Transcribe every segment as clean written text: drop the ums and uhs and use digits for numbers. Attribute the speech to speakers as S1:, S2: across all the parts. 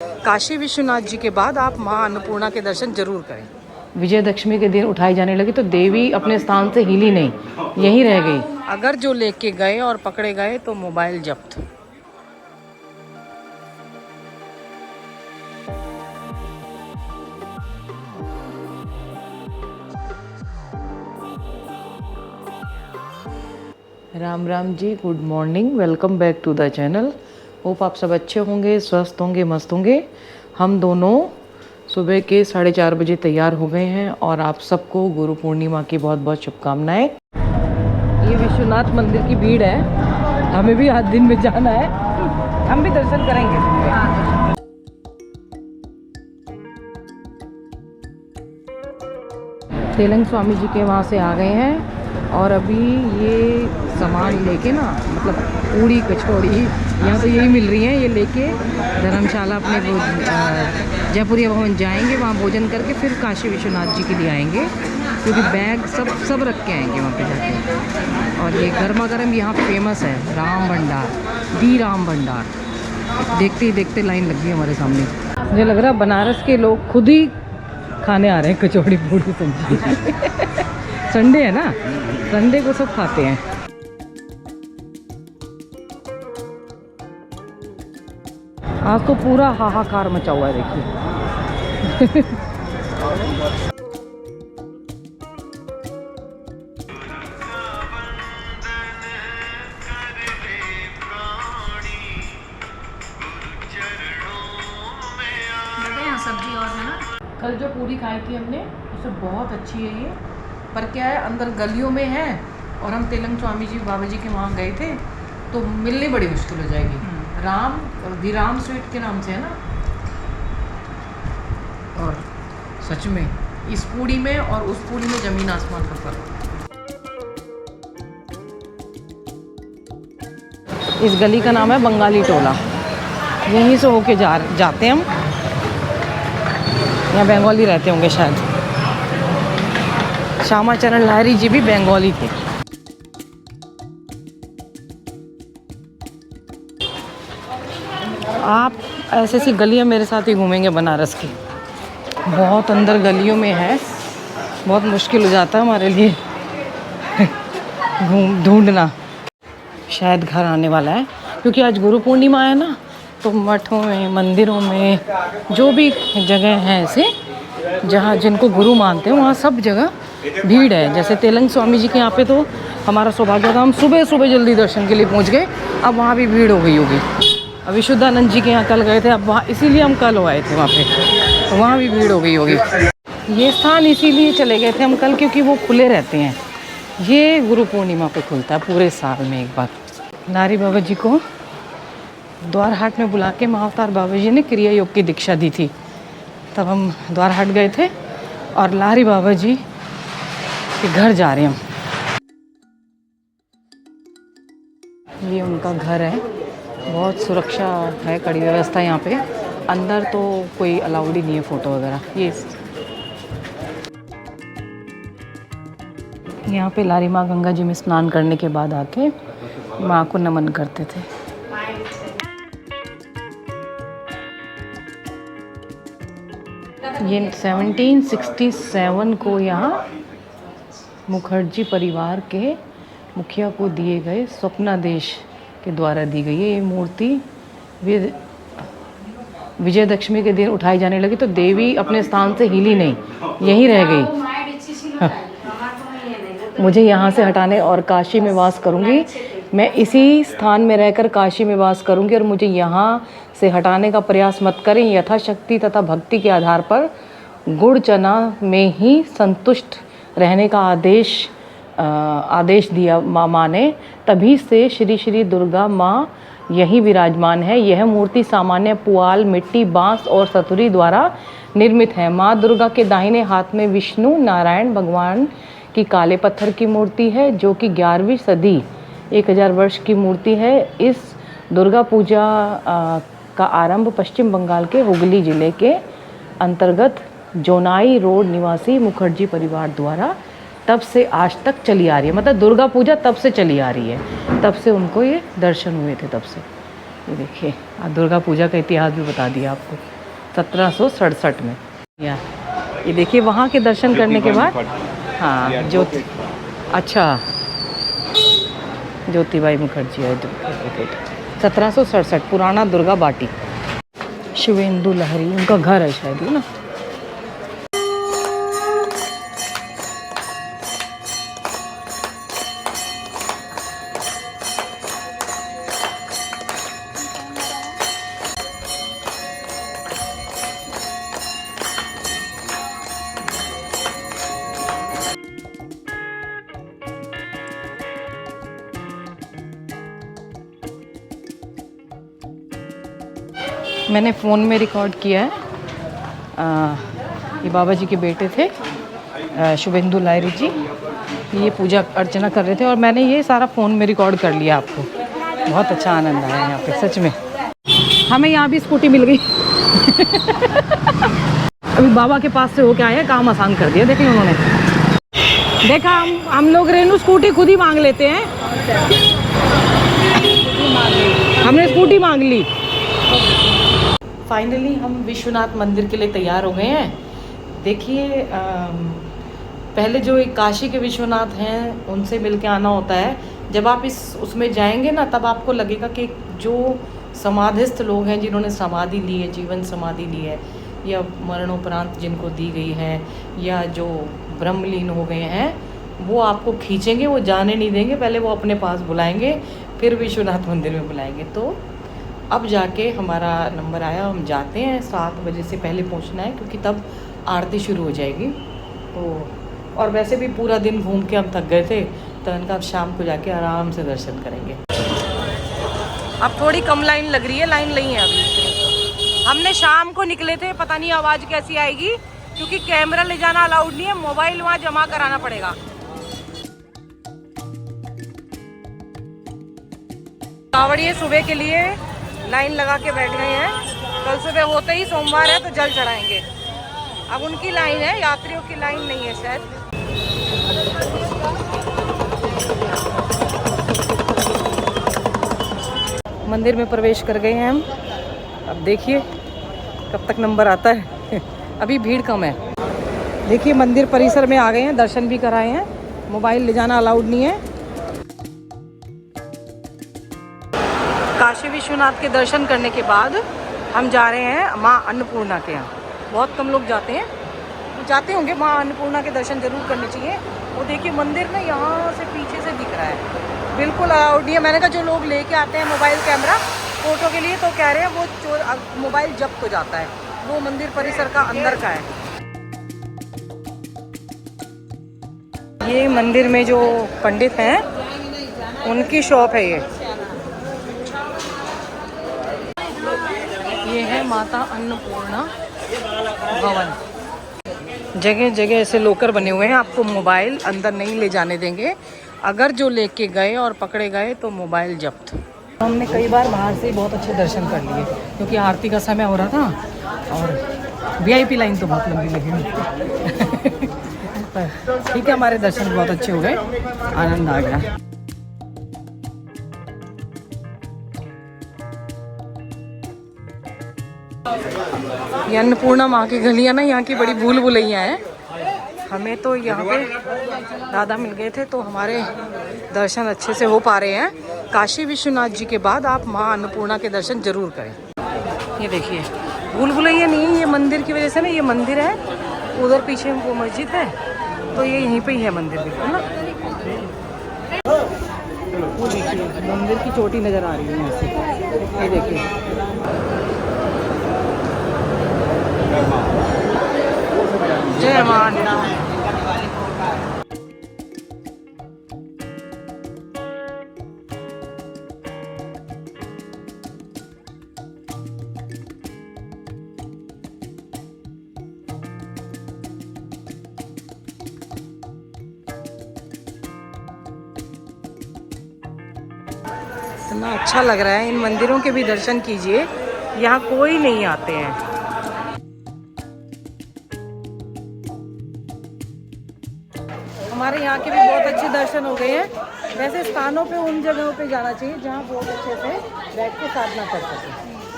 S1: काशी विश्वनाथ जी के बाद आप माँ अन्नपूर्णा के दर्शन जरूर करें। विजयदशमी के दिन उठाई जाने लगी तो देवी अपने स्थान से हिली नहीं, यहीं रह गई। अगर जो लेके गए और पकड़े गए तो मोबाइल जब्त। Ram Ram ji, good morning, welcome back to the channel. Hope आप सब अच्छे होंगे, स्वस्थ होंगे, मस्त होंगे। हम दोनों सुबह के 4:30 बजे तैयार हो गए हैं और आप सबको गुरु पूर्णिमा की बहुत बहुत शुभकामनाएं। ये विश्वनाथ मंदिर की भीड़ है, हमें भी आज दिन में जाना है, हम भी दर्शन करेंगे। तेलंग स्वामी जी के वहाँ से आ गए हैं और अभी ये सामान लेके ना, मतलब पूड़ी कचौड़ी यहाँ तो यही मिल रही हैं, ये लेके धर्मशाला अपने जयपुरिया भवन जाएंगे, वहाँ भोजन करके फिर काशी विश्वनाथ जी के लिए आएंगे, क्योंकि बैग सब रख के आएंगे वहाँ पे जाके। और ये गर्मा गर्म यहाँ फेमस है राम भंडार, दी राम भंडार। देखते ही देखते लाइन लग गई हमारे सामने। मुझे लग रहा है बनारस के लोग खुद ही खाने आ रहे हैं कचौड़ी पूड़ी सब्जी। संडे है ना, संडे को सब खाते हैं। आज तो पूरा हाहाकार मचा हुआ है, देखिए। सब्जी और है ना, कल जो पूरी खाई थी हमने उससे बहुत अच्छी है ये, पर क्या है अंदर गलियों में है और हम तेलंग स्वामी जी बाबा जी के वहाँ गए थे तो मिलनी बड़ी मुश्किल हो जाएगी। राम विराम स्वीट के नाम से है ना। और सच में इस पूड़ी में और उस पूड़ी में जमीन आसमान का फर्क। इस गली का नाम है बंगाली टोला, यहीं से होके जाते हैं हम। यहाँ बंगाली रहते होंगे शायद, श्यामाचरण लाहिरी जी भी बंगाली थे। आप ऐसे ऐसी गलियाँ मेरे साथ ही घूमेंगे बनारस की, बहुत अंदर गलियों में है, बहुत मुश्किल हो जाता है हमारे लिए ढूंढना। शायद घर आने वाला है, क्योंकि आज गुरु पूर्णिमा है ना, तो मठों में, मंदिरों में, जो भी जगह हैं ऐसे जहाँ जिनको गुरु मानते हैं वहाँ सब जगह भीड़ है। जैसे तेलंग स्वामी जी के यहाँ पे तो हमारा सौभाग्य था, हम सुबह सुबह जल्दी दर्शन के लिए पहुँच गए, अब वहाँ भी भीड़ हो गई होगी। अब विशुद्धानंद जी के यहाँ कल गए थे, अब वहाँ इसीलिए हम कल आए थे वहाँ पे, तो वहाँ भी भीड़ हो गई होगी। ये स्थान इसीलिए चले गए थे हम कल, क्योंकि वो खुले रहते हैं। ये गुरु पूर्णिमा पे खुलता है पूरे साल में एक बार। लाहिरी बाबा जी को द्वारहाट में बुला के महाअवतार बाबा जी ने क्रिया योग की दीक्षा दी थी, तब हम द्वारहाट गए थे और लाहिरी बाबा जी के घर जा रहे हैं हम। ये उनका घर है, बहुत सुरक्षा है, कड़ी व्यवस्था यहाँ पे। अंदर तो कोई अलाउड ही नहीं है फ़ोटो वगैरह। ये यहाँ पे लाहिरी माँ गंगा जी में स्नान करने के बाद आके माँ को नमन करते थे। ये 1767 को यहाँ मुखर्जी परिवार के मुखिया को दिए गए स्वप्नादेश के द्वारा दी गई है। ये मूर्ति विजयदशमी के दिन उठाई जाने लगी तो देवी अपने स्थान से हिली नहीं, यहीं रह गई। मुझे यहाँ से हटाने और काशी में वास करूँगी, मैं इसी स्थान में रहकर काशी में वास करूँगी, और मुझे यहाँ से हटाने का प्रयास मत करें। यथाशक्ति तथा भक्ति के आधार पर गुड़ चना में ही संतुष्ट रहने का आदेश दिया माँ ने। तभी से श्री श्री दुर्गा माँ यहीं विराजमान है। यह मूर्ति सामान्य पुआल, मिट्टी, बांस और सतुरी द्वारा निर्मित है। माँ दुर्गा के दाहिने हाथ में विष्णु नारायण भगवान की काले पत्थर की मूर्ति है, जो कि 11वीं सदी 1000 वर्ष की मूर्ति है। इस दुर्गा पूजा का आरंभ पश्चिम बंगाल के हुगली जिले के अंतर्गत जोनाई रोड निवासी मुखर्जी परिवार द्वारा तब से आज तक चली आ रही है। मतलब दुर्गा पूजा तब से चली आ रही है, तब से उनको ये दर्शन हुए थे तब से। ये देखिए, दुर्गा पूजा का इतिहास भी बता दिया आपको 1767 में। ये देखिए, वहाँ के दर्शन करने के बाद, हाँ ज्योति, अच्छा ज्योतिबाई मुखर्जी है 1767, पुराना दुर्गा बाटी। शिवेंदु लहरी उनका घर है शायद, है ना। मैंने फ़ोन में रिकॉर्ड किया है। ये बाबा जी के बेटे थे, शुभेंदु लाहिरी जी। ये पूजा अर्चना कर रहे थे और मैंने ये सारा फ़ोन में रिकॉर्ड कर लिया आपको। बहुत अच्छा आनंद आया यहाँ पे सच में। हमें यहाँ भी स्कूटी मिल गई। अभी बाबा के पास से होके आए हैं, काम आसान कर दिया। देख लो उन्होंने, देखा हम लोग रेनू स्कूटी खुद ही मांग लेते हैं। हमने स्कूटी मांग ली। फाइनली हम विश्वनाथ मंदिर के लिए तैयार हो गए हैं। देखिए, पहले जो एक काशी के विश्वनाथ हैं उनसे मिल के आना होता है। जब आप उसमें जाएंगे ना, तब आपको लगेगा कि जो समाधिस्थ लोग हैं, जिन्होंने समाधि ली है, जीवन समाधि ली है, या मरणोपरांत जिनको दी गई है, या जो ब्रह्मलीन हो गए हैं, वो आपको खींचेंगे, वो जाने नहीं देंगे। पहले वो अपने पास बुलाएंगे, फिर विश्वनाथ मंदिर में बुलाएंगे। तो अब जाके हमारा नंबर आया, हम जाते हैं। 7 बजे से पहले पहुंचना है, क्योंकि तब आरती शुरू हो जाएगी। तो और वैसे भी पूरा दिन घूम के हम थक गए थे, तो इनका अब शाम को जाके आराम से दर्शन करेंगे। अब थोड़ी कम लाइन लग रही है, लाइन नहीं है अभी। हमने शाम को निकले थे, पता नहीं आवाज़ कैसी आएगी, क्योंकि कैमरा ले जाना अलाउड नहीं है, मोबाइल वहाँ जमा कराना पड़ेगा। कावड़िए सुबह के लिए लाइन लगा के बैठ गए हैं। कल सुबह होते ही, सोमवार है तो जल चढ़ाएंगे। अब उनकी लाइन है, यात्रियों की लाइन नहीं है शायद। मंदिर में प्रवेश कर गए हैं हम। अब देखिए कब तक नंबर आता है। अभी भीड़ कम है। देखिए, मंदिर परिसर में आ गए हैं, दर्शन भी कराए हैं। मोबाइल ले जाना अलाउड नहीं है। काशी विश्वनाथ के दर्शन करने के बाद हम जा रहे हैं माँ अन्नपूर्णा के यहाँ। बहुत कम लोग जाते हैं, जाते होंगे। माँ अन्नपूर्णा के दर्शन जरूर करने चाहिए। वो देखिए, मंदिर ना यहाँ से पीछे से दिख रहा है, बिल्कुल अलाउड नहीं है। मैंने कहा जो लोग लेके आते हैं मोबाइल कैमरा फ़ोटो के लिए, तो कह रहे हैं वो मोबाइल जब्त हो जाता है। वो मंदिर परिसर का अंदर का है। ये मंदिर में जो पंडित हैं उनकी शॉप है। ये है माता अन्नपूर्णा भवन। जगह जगह ऐसे लोकर बने हुए हैं, आपको मोबाइल अंदर नहीं ले जाने देंगे। अगर जो लेके गए और पकड़े गए तो मोबाइल जब्त। हमने कई बार बाहर से बहुत अच्छे दर्शन कर लिए, क्योंकि आरती का समय हो रहा था और वीआईपी लाइन तो बहुत लंबी लगी। ठीक है, हमारे दर्शन बहुत अच्छे हो गए, आनंद आ गया। ये अन्नपूर्णा माँ की गलियाँ ना, यहाँ की बड़ी भूल भुलैया हैं। हमें तो यहाँ पे दादा मिल गए थे, तो हमारे दर्शन अच्छे से हो पा रहे हैं। काशी विश्वनाथ जी के बाद आप माँ अन्नपूर्णा के दर्शन जरूर करें। ये देखिए, भूल भुलैया नहीं, ये मंदिर की वजह से ना, ये मंदिर है, उधर पीछे वो मस्जिद है, तो ये यहीं पे ही है मंदिर, बिल्कुल ना। वो देखिए, मंदिर की चोटी नज़र आ रही है यहाँ से। ये देखिए, जय मां। इतना अच्छा लग रहा है। इन मंदिरों के भी दर्शन कीजिए, यहाँ कोई नहीं आते हैं। हमारे यहाँ के भी बहुत अच्छे दर्शन हो गए हैं। वैसे स्थानों पे उन जगहों पे जाना चाहिए जहाँ बहुत अच्छे से बैठ के साधना कर सके,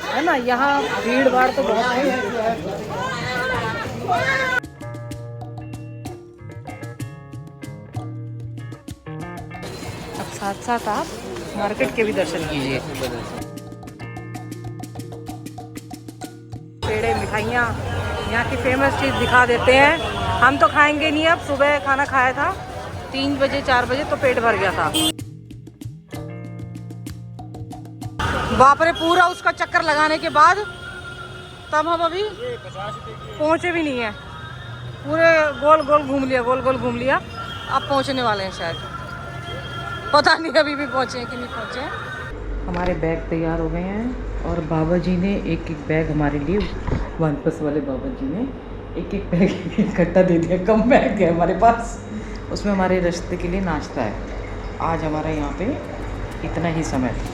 S1: है ना। यहाँ भीड़ भाड़ तो बहुत है। अब साथ साथ आप मार्केट के भी दर्शन कीजिए। पेड़े, मिठाइयाँ, यहाँ की फेमस चीज़ दिखा देते हैं। हम तो खाएंगे नहीं, अब सुबह खाना खाया था 3 बजे 4 बजे तो पेट भर गया था। बाप रे, पूरा उसका चक्कर लगाने के बाद तब हम अभी पहुँचे भी नहीं है। पूरे गोल गोल घूम लिया, गोल गोल घूम लिया। अब पहुँचने वाले हैं शायद, पता नहीं अभी भी पहुँचे हैं कि नहीं पहुँचे हैं। हमारे बैग तैयार हो गए हैं और बाबा जी ने एक एक बैग हमारे लिए, वनपस वाले बाबा जी ने एक एक बैग इकट्ठा दे दिया। कम बैग है हमारे पास, उसमें हमारे रास्ते के लिए नाश्ता है। आज हमारा यहाँ पे इतना ही समय था।